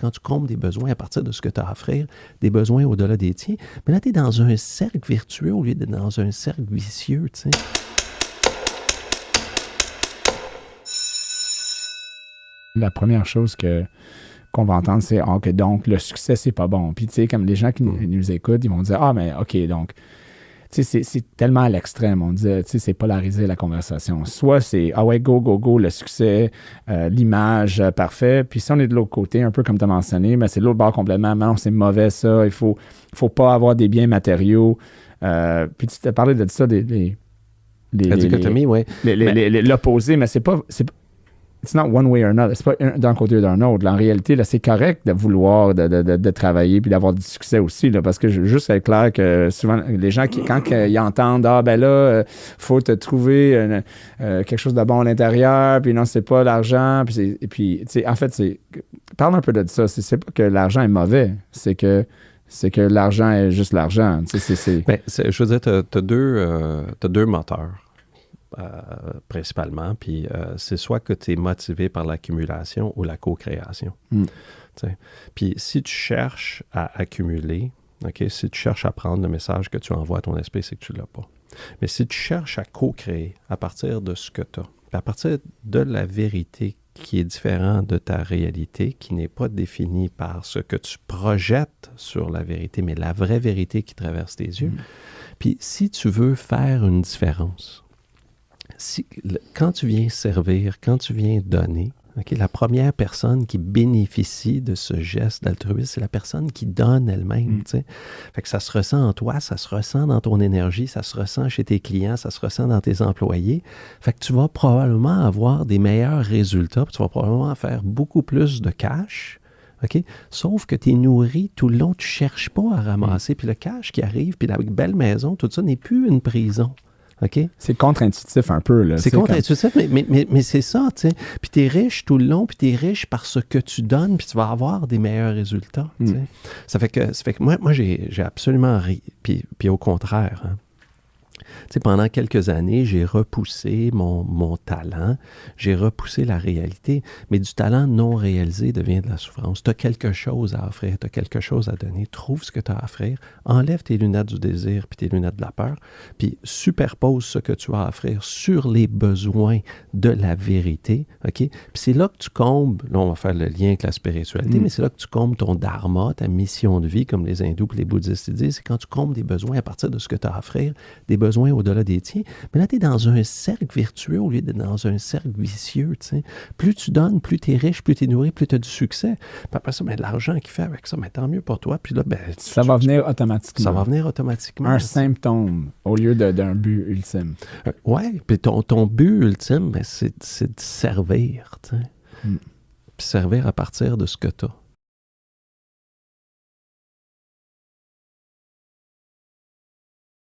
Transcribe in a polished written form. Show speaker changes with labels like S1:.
S1: quand tu combles des besoins à partir de ce que tu as à offrir, des besoins au-delà des tiens, mais là, tu es dans un cercle vertueux au lieu d'être dans un cercle vicieux, tu sais.
S2: La première chose qu'on va entendre, c'est que donc le succès, c'est pas bon. Puis, tu sais, comme les gens qui nous écoutent, ils vont dire mais OK, donc, tu sais, c'est tellement à l'extrême. On dit, tu sais, c'est polariser la conversation. Soit c'est go, le succès, l'image, parfait. Puis, si on est de l'autre côté, un peu comme tu as mentionné, mais c'est l'autre bord complètement. Non, c'est mauvais ça. Il faut pas avoir des biens matériaux. Puis, tu t'as parlé de ça,
S1: la dichotomie, oui.
S2: L'opposé, mais c'est pas. It's not one way or another. C'est pas d'un côté ou d'un autre. Là, en réalité, là, c'est correct de vouloir de travailler puis d'avoir du succès aussi. Là, parce que juste être clair que souvent, les gens, quand ils entendent faut te trouver quelque chose de bon à l'intérieur, puis non, c'est pas l'argent. Puis en fait, parle un peu de ça. C'est pas que l'argent est mauvais. C'est que l'argent est juste l'argent.
S1: Je veux dire, t'as deux moteurs. Principalement, puis c'est soit que tu es motivé par l'accumulation ou la co-création. Puis si tu cherches à accumuler, si tu cherches à prendre le message que tu envoies à ton esprit, c'est que tu ne l'as pas. Mais si tu cherches à co-créer à partir de ce que tu as, à partir de la vérité qui est différente de ta réalité, qui n'est pas définie par ce que tu projettes sur la vérité, mais la vraie vérité qui traverse tes yeux, puis si tu veux faire une différence, quand tu viens servir, quand tu viens donner, la première personne qui bénéficie de ce geste d'altruisme, c'est la personne qui donne elle-même. Fait que ça se ressent en toi, ça se ressent dans ton énergie, ça se ressent chez tes clients, ça se ressent dans tes employés. Fait que tu vas probablement avoir des meilleurs résultats, puis tu vas probablement faire beaucoup plus de cash. Sauf que tu es nourri tout le long, tu ne cherches pas à ramasser. Puis le cash qui arrive, puis la belle maison, tout ça n'est plus une prison.
S2: C'est contre-intuitif un peu. Là,
S1: c'est contre-intuitif, mais c'est ça, tu sais. Puis tu es riche tout le long, puis tu es riche parce que tu donnes, puis tu vas avoir des meilleurs résultats. Ça fait que moi j'ai absolument ri. Puis au contraire, pendant quelques années, j'ai repoussé mon talent, j'ai repoussé la réalité, mais du talent non réalisé devient de la souffrance. Tu as quelque chose à offrir, tu as quelque chose à donner, trouve ce que tu as à offrir, enlève tes lunettes du désir puis tes lunettes de la peur, puis superpose ce que tu as à offrir sur les besoins de la vérité, Puis c'est là que tu combles, là on va faire le lien avec la spiritualité, mais c'est là que tu combles ton dharma, ta mission de vie, comme les hindous et les bouddhistes disent, c'est quand tu combles des besoins à partir de ce que tu as à offrir, des besoins au-delà des tiens. Mais là, tu es dans un cercle vertueux au lieu d'être dans un cercle vicieux. T'sais. Plus tu donnes, plus tu es riche, plus tu es nourri, plus tu as du succès. Puis après ça, l'argent qu'il fait avec ça, tant mieux pour toi. Puis là,
S2: ça va venir automatiquement.
S1: Ça va venir automatiquement.
S2: Un symptôme au lieu d'un but ultime.
S1: Oui, puis ton but ultime, c'est de servir. Puis servir à partir de ce que tu as.